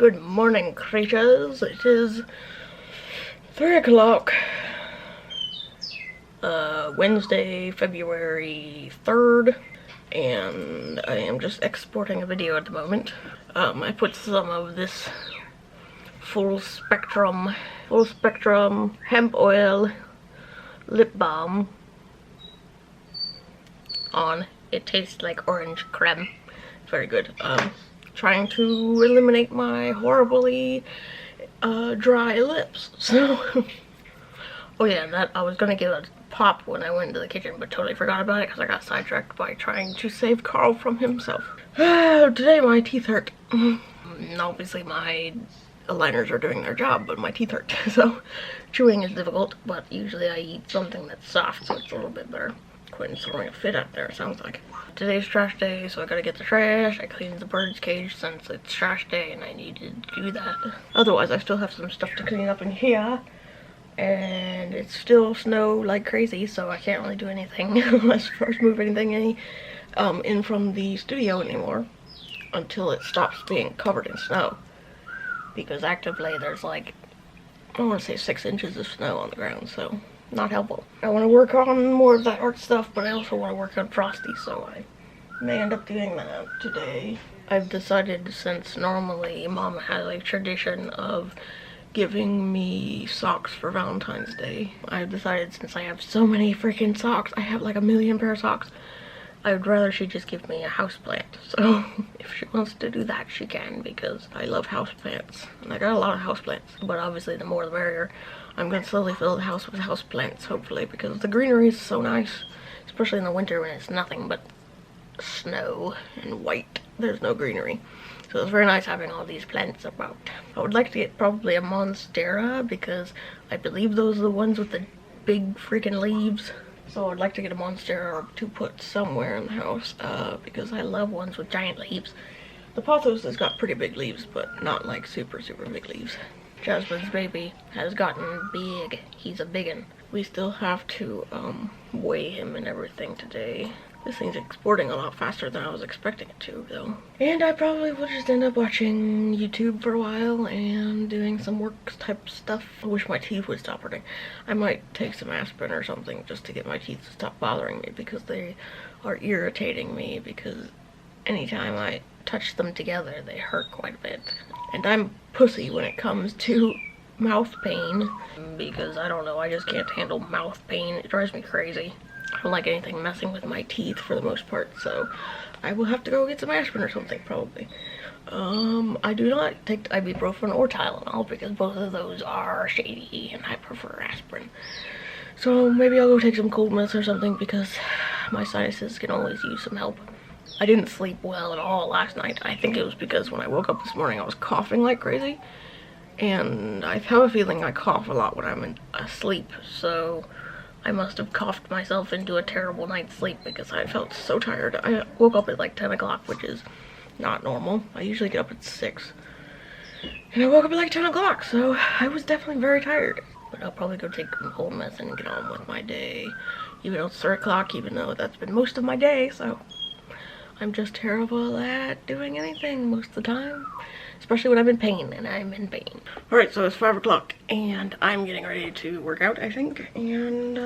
Good morning, creatures. It is 3 o'clock, Wednesday, February 3rd, and I am just exporting a video at the moment. I put some of this full spectrum hemp oil lip balm on. It tastes like orange creme. It's very good. Trying to eliminate my horribly dry lips. So, oh yeah, that I was gonna give a pop when I went into the kitchen, but totally forgot about it because I got sidetracked by trying to save Carl from himself. Today my teeth hurt. Obviously my aligners are doing their job, but my teeth hurt. So chewing is difficult, but usually I eat something that's soft, so it's a little bit better. Quentin's throwing a fit out there, it sounds like. Today's trash day, so I gotta get the trash. I cleaned the bird's cage since it's trash day and I needed to do that. Otherwise, I still have some stuff to clean up in here. And it's still snow like crazy, so I can't really do anything as far as move anything in from the studio anymore until it stops being covered in snow. Because actively there's like, I want to say 6 inches of snow on the ground, so not helpful. I want to work on more of that art stuff, but I also want to work on Frosty, so I may end up doing that today. I've decided, since normally Mom has a tradition of giving me socks for Valentine's Day, I've decided, since I have so many freaking socks, I have like a million pair of socks, I would rather she just give me a houseplant. So if she wants to do that, she can, because I love houseplants. And I got a lot of houseplants, but obviously the more the merrier. I'm gonna slowly fill the house with houseplants, hopefully, because the greenery is so nice, especially in the winter when it's nothing but snow and white. There's no greenery. So it's very nice having all these plants about. I would like to get probably a monstera, because I believe those are the ones with the big freaking leaves. So I'd like to get a monstera to put somewhere in the house, because I love ones with giant leaves. The pothos has got pretty big leaves, but not like super big leaves. Jasmine's baby has gotten big. He's a biggin. We still have to weigh him and everything today. This thing's exporting a lot faster than I was expecting it to, though. And I probably will just end up watching YouTube for a while and doing some work type stuff. I wish my teeth would stop hurting. I might take some aspirin or something just to get my teeth to stop bothering me, because they are irritating me, because anytime I touch them together they hurt quite a bit. And I'm pussy when it comes to mouth pain, because I don't know, I just can't handle mouth pain. It drives me crazy. I don't like anything messing with my teeth for the most part, so I will have to go get some aspirin or something, probably. I do not take ibuprofen or Tylenol, because both of those are shady and I prefer aspirin. So maybe I'll go take some cold meds or something, because my sinuses can always use some help. I didn't sleep well at all last night. I think it was because when I woke up this morning I was coughing like crazy, and I have a feeling I cough a lot when I'm asleep, so I must have coughed myself into a terrible night's sleep, because I felt so tired. I woke up at like 10 o'clock, which is not normal. I usually get up at 6, and I woke up at like 10 o'clock, so I was definitely very tired. But I'll probably go take some cold medicine and get on with my day, even though it's 3 o'clock, even though that's been most of my day, so I'm just terrible at doing anything most of the time, especially when I'm in pain, and I'm in pain. Alright, so it's 5 o'clock, and I'm getting ready to work out, I think, and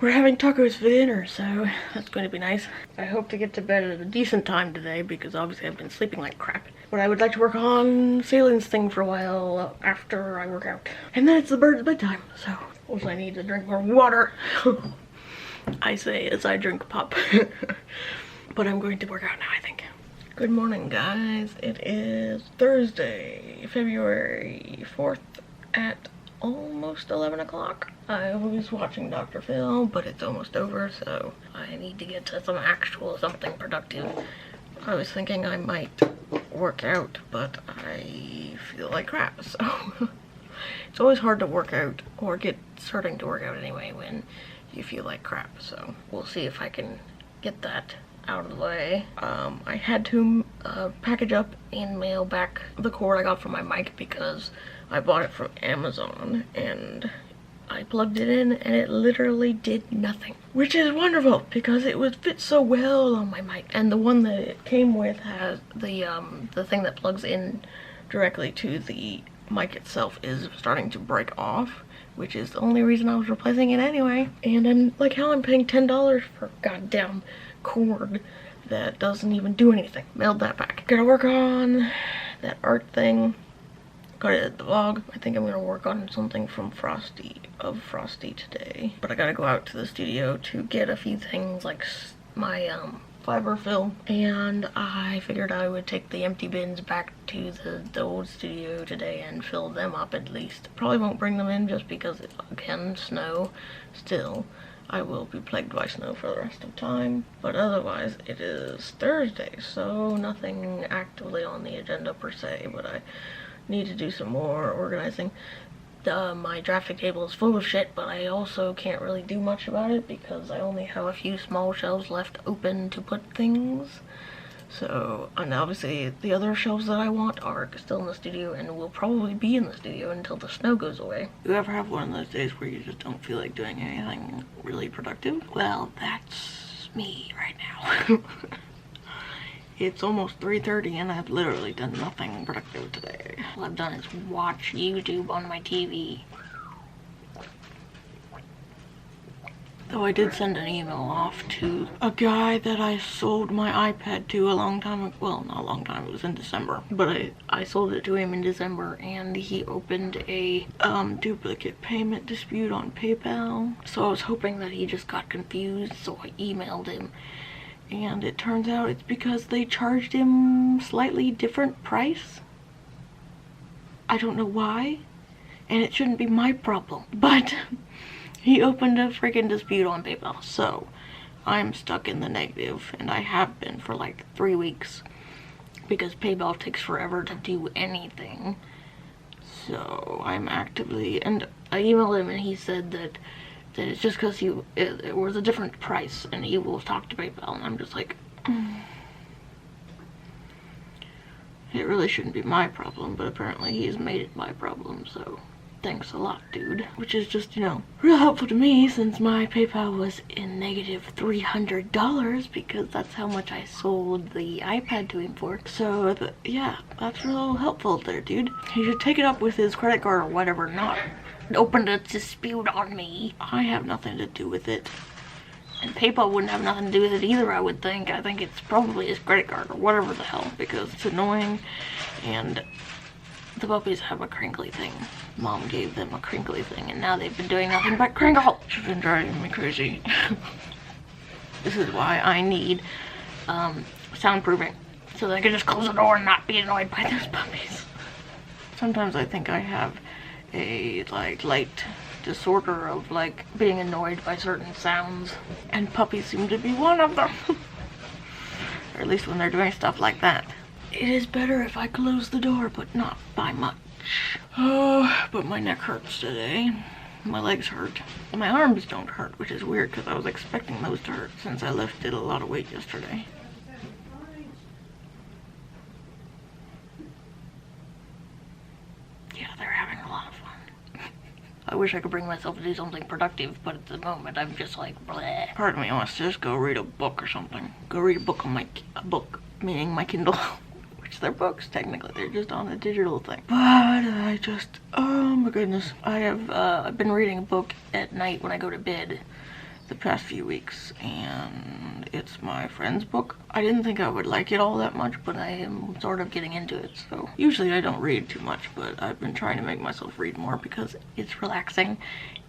we're having tacos for dinner, so that's going to be nice. I hope to get to bed at a decent time today, because obviously I've been sleeping like crap. But I would like to work on Salin's thing for a while after I work out. And then it's the bird's bedtime, so also I need to drink more water. I say as I drink pop. But I'm going to work out now, I think. Good morning, guys. It is Thursday, February 4th at almost 11 o'clock. I was watching Dr. Phil, but it's almost over, so I need to get to some actual something productive. I was thinking I might work out, but I feel like crap, so it's always hard to work out, or get starting to work out anyway, when you feel like crap, so we'll see if I can get that out of the way. I had to package up and mail back the cord I got from my mic, because I bought it from Amazon, and I plugged it in and it literally did nothing, which is wonderful because it would fit so well on my mic. And the one that it came with has the thing that plugs in directly to the mic itself is starting to break off, which is the only reason I was replacing it anyway. And I'm like, how I'm paying $10 for a goddamn cord that doesn't even do anything. Mailed that back. Gotta work on that art thing. Gotta edit the vlog. I think I'm gonna work on something from Frosty today. But I gotta go out to the studio to get a few things like my fiber fill, and I figured I would take the empty bins back to the old studio today and fill them up at least. Probably won't bring them in just because it can snow still. I will be plagued by snow for the rest of time, but otherwise it is Thursday, so nothing actively on the agenda per se, but I need to do some more organizing. My drafting table is full of shit, but I also can't really do much about it because I only have a few small shelves left open to put things. So, and obviously the other shelves that I want are still in the studio and will probably be in the studio until the snow goes away. You ever have one of those days where you just don't feel like doing anything really productive? Well, that's me right now. It's almost 3:30 and I've literally done nothing productive today. All I've done is watch YouTube on my TV. Though I did send an email off to a guy that I sold my iPad to a long time ago. Well, not a long time, it was in December. But I sold it to him in December and he opened a duplicate payment dispute on PayPal. So I was hoping that he just got confused, so I emailed him. And it turns out it's because they charged him slightly different price. I don't know why, and it shouldn't be my problem, but he opened a freaking dispute on PayPal, so I'm stuck in the negative, and I have been for like 3 weeks because PayPal takes forever to do anything. So I'm actively, and I emailed him and he said that it's just because it was a different price and he will talk to PayPal, and I'm just like, it really shouldn't be my problem, but apparently he's made it my problem, so thanks a lot, dude. Which is just, you know, real helpful to me since my PayPal was in negative $300 because that's how much I sold the iPad to him for. So yeah, that's real helpful there, dude. He should take it up with his credit card or whatever, not opened a dispute on me. I have nothing to do with it. And PayPal wouldn't have nothing to do with it either, I would think. I think it's probably his credit card or whatever the hell, because it's annoying. And the puppies have a crinkly thing. Mom gave them a crinkly thing, and now they've been doing nothing but crinkle. It's been driving me crazy. This is why I need soundproofing, so that I can just close the door and not be annoyed by those puppies. Sometimes I think I have a light disorder of like being annoyed by certain sounds, and puppies seem to be one of them. Or at least when they're doing stuff like that. It is better if I close the door, but not by much. Oh, but my neck hurts today. My legs hurt. My arms don't hurt, which is weird because I was expecting those to hurt since I lifted a lot of weight yesterday. Yeah, they're having a lot of fun. I wish I could bring myself to do something productive, but at the moment I'm just like, bleh. Part of me wants to just go read a book or something. Go read a book on a book, meaning my Kindle. Which they're books, technically. They're just on a digital thing. But I just, oh my goodness. I have I've been reading a book at night when I go to bed the past few weeks, and it's my friend's book. I didn't think I would like it all that much, but I am sort of getting into it, so. Usually I don't read too much, but I've been trying to make myself read more because it's relaxing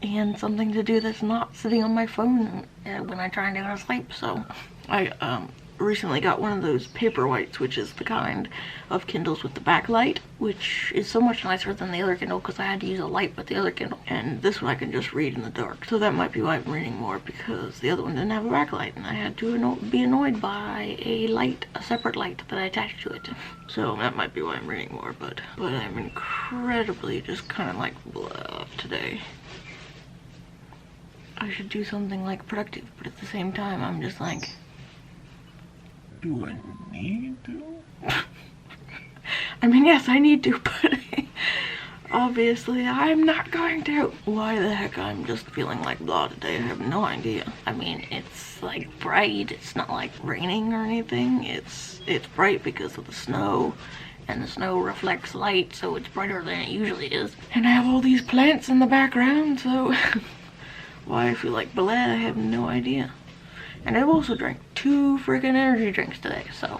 and something to do that's not sitting on my phone when I try and go to sleep, so. I recently got one of those Paperwhites, which is the kind of Kindles with the backlight, which is so much nicer than the other Kindle because I had to use a light with the other Kindle, and this one I can just read in the dark. So that might be why I'm reading more, because the other one didn't have a backlight and I had to be annoyed by a separate light that I attached to it. So that might be why I'm reading more, but I'm incredibly just kind of like blah today. I should do something like productive, but at the same time I'm just like, do I need to? I mean, yes, I need to, but obviously I'm not going to. Why the heck I'm just feeling like blah today, I have no idea. I mean, it's like bright, it's not like raining or anything. It's bright because of the snow and the snow reflects light, so it's brighter than it usually is. And I have all these plants in the background, so why I feel like bleh, I have no idea. And I've also drank 2 freaking energy drinks today, so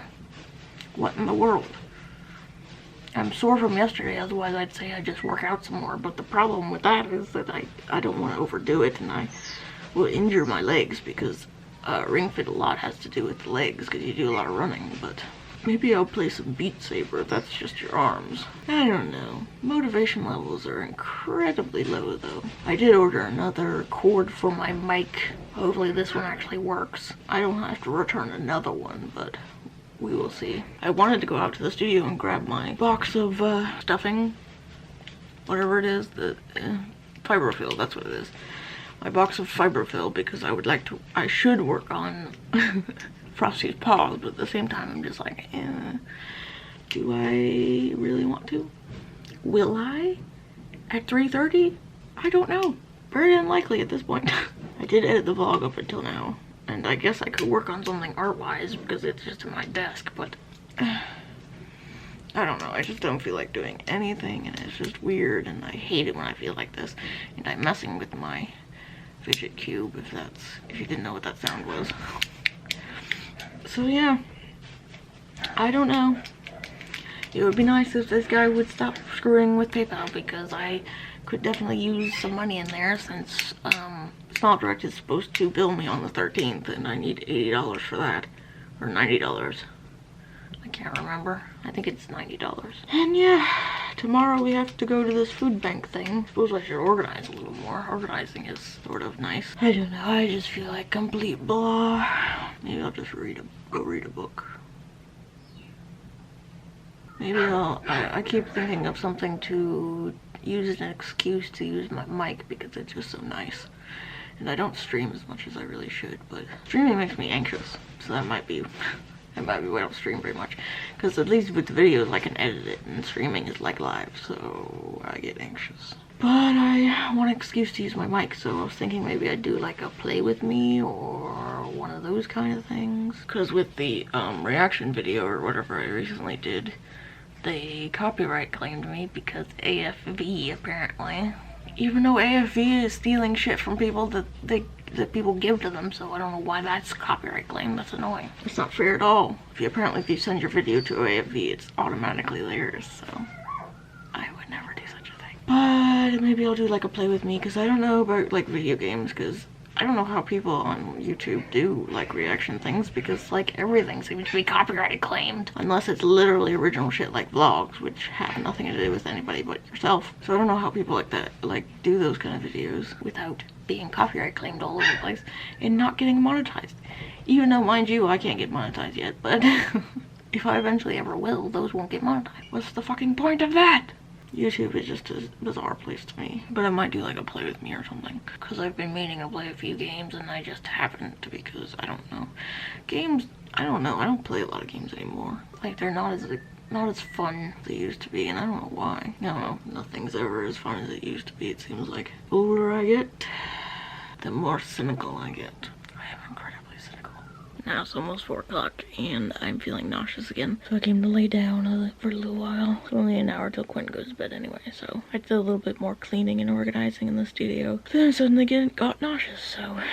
what in the world? I'm sore from yesterday, otherwise I'd say I just work out some more, but the problem with that is that I don't want to overdo it, and I will injure my legs, because Ring Fit a lot has to do with the legs, because you do a lot of running. But maybe I'll play some Beat Saber if that's just your arms. I don't know. Motivation levels are incredibly low, though. I did order another cord for my mic. Hopefully this one actually works. I don't have to return another one, but we will see. I wanted to go out to the studio and grab my box of stuffing, whatever it is, the fiberfill, that's what it is. My box of fiberfill, because I should work on Frosty's paws, but at the same time I'm just like, do I really want to? Will I? At 3:30? I don't know. Very unlikely at this point. I did edit the vlog up until now, and I guess I could work on something art-wise because it's just in my desk, but I don't know. I just don't feel like doing anything, and it's just weird, and I hate it when I feel like this, and I'm messing with my fidget cube, if you didn't know what that sound was. So yeah, I don't know. It would be nice if this guy would stop screwing with PayPal, because I could definitely use some money in there, since Small Direct is supposed to bill me on the 13th, and I need $80 for that, or $90. I can't remember. I think it's $90. And yeah, tomorrow we have to go to this food bank thing. Suppose I should organize a little more. Organizing is sort of nice. I don't know, I just feel like complete blah. Maybe I'll just go read a book. Maybe I keep thinking of something to use as an excuse to use my mic, because it's just so nice. And I don't stream as much as I really should, but streaming makes me anxious, so that might be why I don't stream very much. Because at least with the videos I can edit it, and streaming is like live, so I get anxious. But I want an excuse to use my mic, so I was thinking maybe I'd do like a play with me, or one of those kind of things. Because with the reaction video or whatever I recently did, they copyright claimed me because AFV apparently. Even though AFV is stealing shit from people that people give to them, so I don't know why that's copyright claim. That's annoying. It's not fair at all. If you send your video to AFV, it's automatically theirs, so I would never do such a thing. But maybe I'll do like a play with me, because I don't know about like video games, because I don't know how people on YouTube do like reaction things, because like everything seems to be copyright claimed, unless it's literally original shit like vlogs, which have nothing to do with anybody but yourself. So I don't know how people like that like do those kind of videos without being copyright claimed all over the place and not getting monetized. Even though, mind you, I can't get monetized yet, but if I eventually ever will, those won't get monetized. What's the fucking point of that? YouTube is just a bizarre place to me. But I might do like a play with me or something, because I've been meaning to play a few games and I just haven't, because I don't know. Games, I don't know, I don't play a lot of games anymore. Like, they're not as fun as they used to be, and I don't know why. I don't know, nothing's ever as fun as it used to be, it seems like. The older I get, the more cynical I get. I am incredibly cynical. Now it's almost 4 o'clock and I'm feeling nauseous again, so I came to lay down for a little while. It's only an hour till Quinn goes to bed anyway, so I did a little bit more cleaning and organizing in the studio. Then I suddenly got nauseous, so I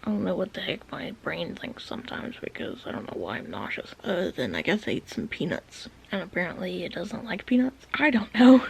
don't know what the heck my brain thinks sometimes, because I don't know why I'm nauseous. Other than I guess I ate some peanuts, and apparently it doesn't like peanuts. I don't know.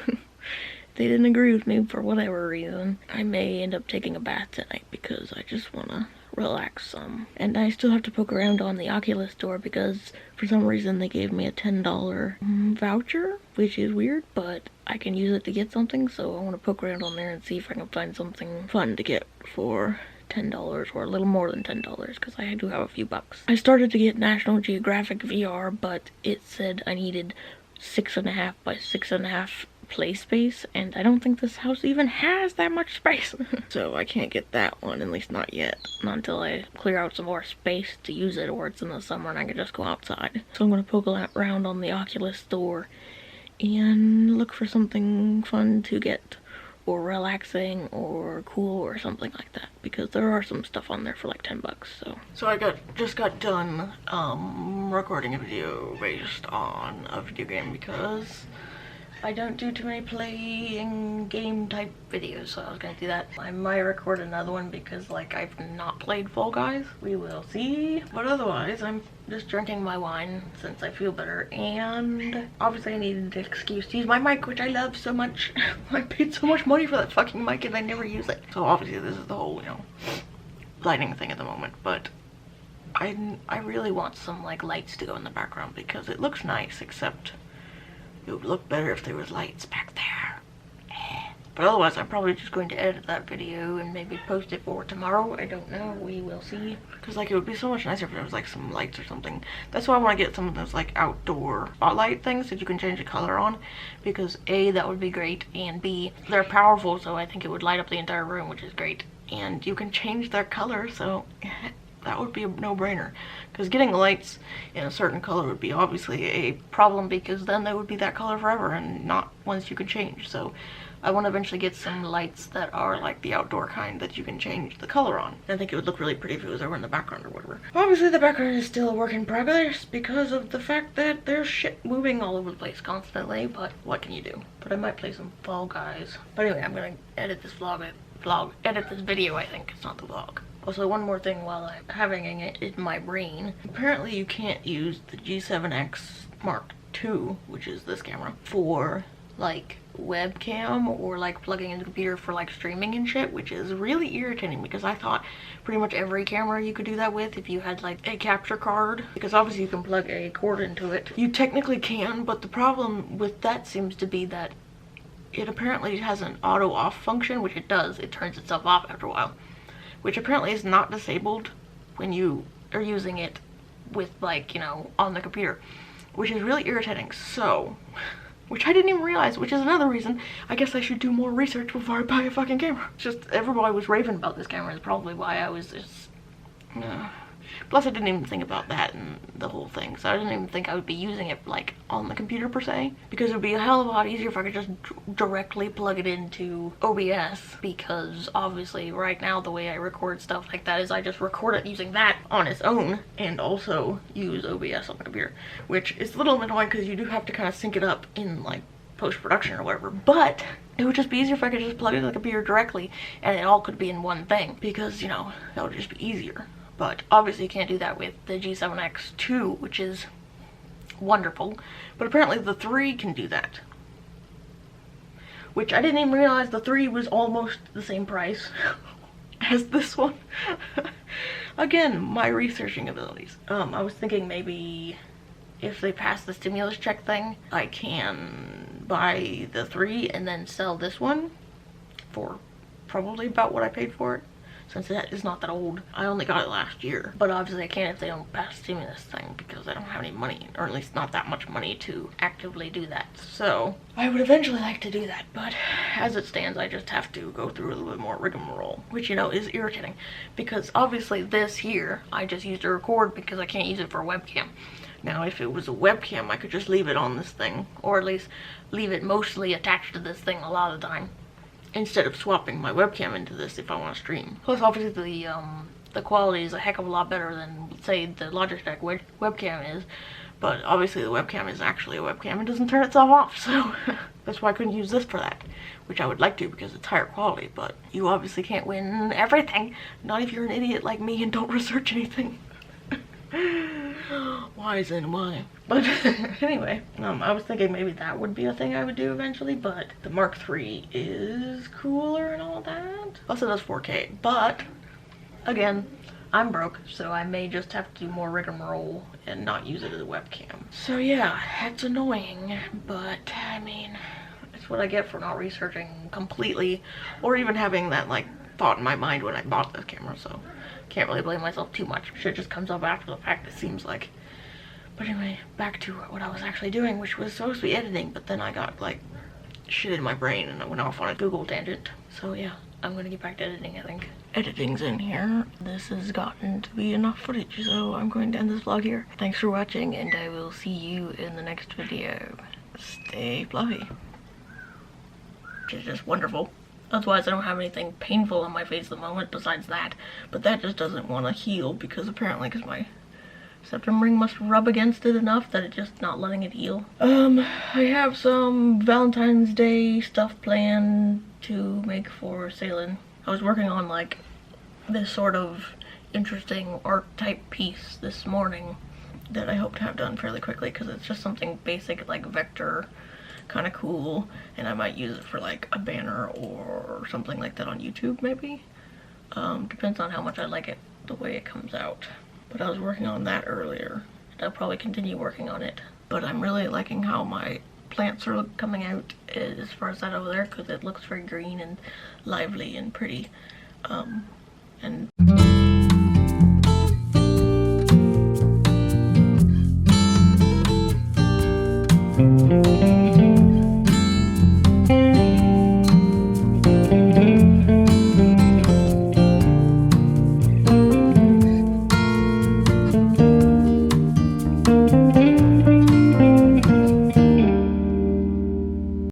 They didn't agree with me for whatever reason. I may end up taking a bath tonight because I just want to relax some. And I still have to poke around on the Oculus store, because for some reason they gave me a $10 voucher, which is weird, but I can use it to get something, so I want to poke around on there and see if I can find something fun to get for $10, or a little more than $10, because I do have a few bucks. I started to get National Geographic VR, but it said I needed 6.5 by 6.5 play space, and I don't think this house even has that much space. So I can't get that one, at least not yet. Not until I clear out some more space to use it, or it's in the summer and I can just go outside. So I'm gonna poke around on the Oculus store and look for something fun to get, or relaxing, or cool, or something like that, because there are some stuff on there for like $10. So I just got done am recording a video based on a video game because I don't do too many playing game type videos, so I was gonna do that. I might record another one because like I've not played Fall Guys. We will see. But otherwise, I'm just drinking my wine since I feel better, and obviously I needed an excuse to use my mic, which I love so much. I paid so much money for that fucking mic and I never use it. So obviously this is the whole, you know, lighting thing at the moment, but I really want some like lights to go in the background because it looks nice, except it would look better if there was lights back there. But otherwise, I'm probably just going to edit that video and maybe post it for tomorrow. I don't know. We will see. Because like it would be so much nicer if there was like some lights or something. That's why I want to get some of those like outdoor spotlight things that you can change the color on. Because A, that would be great, and B, they're powerful, so I think it would light up the entire room, which is great. And you can change their color, so that would be a no-brainer. Because getting the lights in a certain color would be obviously a problem, because then they would be that color forever and not ones you could change. So I want to eventually get some lights that are like the outdoor kind that you can change the color on. I think it would look really pretty if it was over in the background or whatever. Obviously the background is still a work in progress because of the fact that there's shit moving all over the place constantly, but what can you do? But I might play some Fall Guys. But anyway, I'm gonna edit this edit this video, I think. It's not the vlog. Also, one more thing while I'm having it in my brain. Apparently you can't use the G7x Mark II, which is this camera, for like webcam or like plugging into the computer for like streaming and shit, which is really irritating because I thought pretty much every camera you could do that with if you had like a capture card, because obviously you can plug a cord into it. You technically can, but the problem with that seems to be that it apparently has an auto off function, which it does. It turns itself off after a while, which apparently is not disabled when you are using it with like, you know, on the computer, which is really irritating. So, which I didn't even realize, which is another reason I guess I should do more research before I buy a fucking camera. Just everybody was raving about this camera is probably why I was just plus I didn't even think about that and the whole thing, so I didn't even think I would be using it like on the computer per se, because it would be a hell of a lot easier if I could just directly plug it into OBS, because obviously right now the way I record stuff like that is I just record it using that on its own and also use OBS on the computer, which is a little annoying because you do have to kind of sync it up in like post-production or whatever, but it would just be easier if I could just plug it into the computer directly and it all could be in one thing, because, you know, that would just be easier. But obviously you can't do that with the G7x II, which is wonderful. But apparently the 3 can do that. Which I didn't even realize the 3 was almost the same price as this one. Again, my researching abilities. I was thinking maybe if they pass the stimulus check thing, I can buy the 3 and then sell this one for probably about what I paid for it, since it is not that old. I only got it last year, but obviously I can't if they don't pass the stimulus thing, because I don't have any money, or at least not that much money to actively do that. So I would eventually like to do that, but as it stands I just have to go through a little bit more rigmarole, which, you know, is irritating, because obviously this here I just used to record because I can't use it for a webcam. Now if it was a webcam I could just leave it on this thing, or at least leave it mostly attached to this thing a lot of the time, instead of swapping my webcam into this if I want to stream. Plus obviously the quality is a heck of a lot better than, say, the Logitech webcam is, but obviously the webcam is actually a webcam and doesn't turn itself off, so that's why I couldn't use this for that, which I would like to because it's higher quality, but you obviously can't win everything, not if you're an idiot like me and don't research anything. Why is it why? But anyway, I was thinking maybe that would be a thing I would do eventually, but the Mark III is cooler and all that. Plus it does 4K, but again, I'm broke, so I may just have to do more rigmarole and not use it as a webcam. So yeah, it's annoying, but I mean, it's what I get for not researching completely, or even having that like thought in my mind when I bought this camera, so can't really blame myself too much. Shit just comes up after the fact, it seems like. But anyway, back to what I was actually doing, which was supposed to be editing, but then I got like shit in my brain and I went off on a Google tangent. So yeah, I'm gonna get back to editing, I think. Editing's in here. This has gotten to be enough footage, so I'm going to end this vlog here. Thanks for watching, and I will see you in the next video. Stay fluffy. Which is just wonderful. Otherwise I don't have anything painful on my face at the moment besides that, but that just doesn't want to heal because apparently, because my septum ring must rub against it enough that it's just not letting it heal. I have some Valentine's Day stuff planned to make for Salin. I was working on like this sort of interesting art type piece this morning that I hope to have done fairly quickly because it's just something basic, like vector, kind of cool, and I might use it for like a banner or something like that on YouTube maybe. Depends on how much I like it, the way it comes out. But I was working on that earlier, and I'll probably continue working on it. But I'm really liking how my plants are coming out as far as that over there, because it looks very green and lively and pretty. And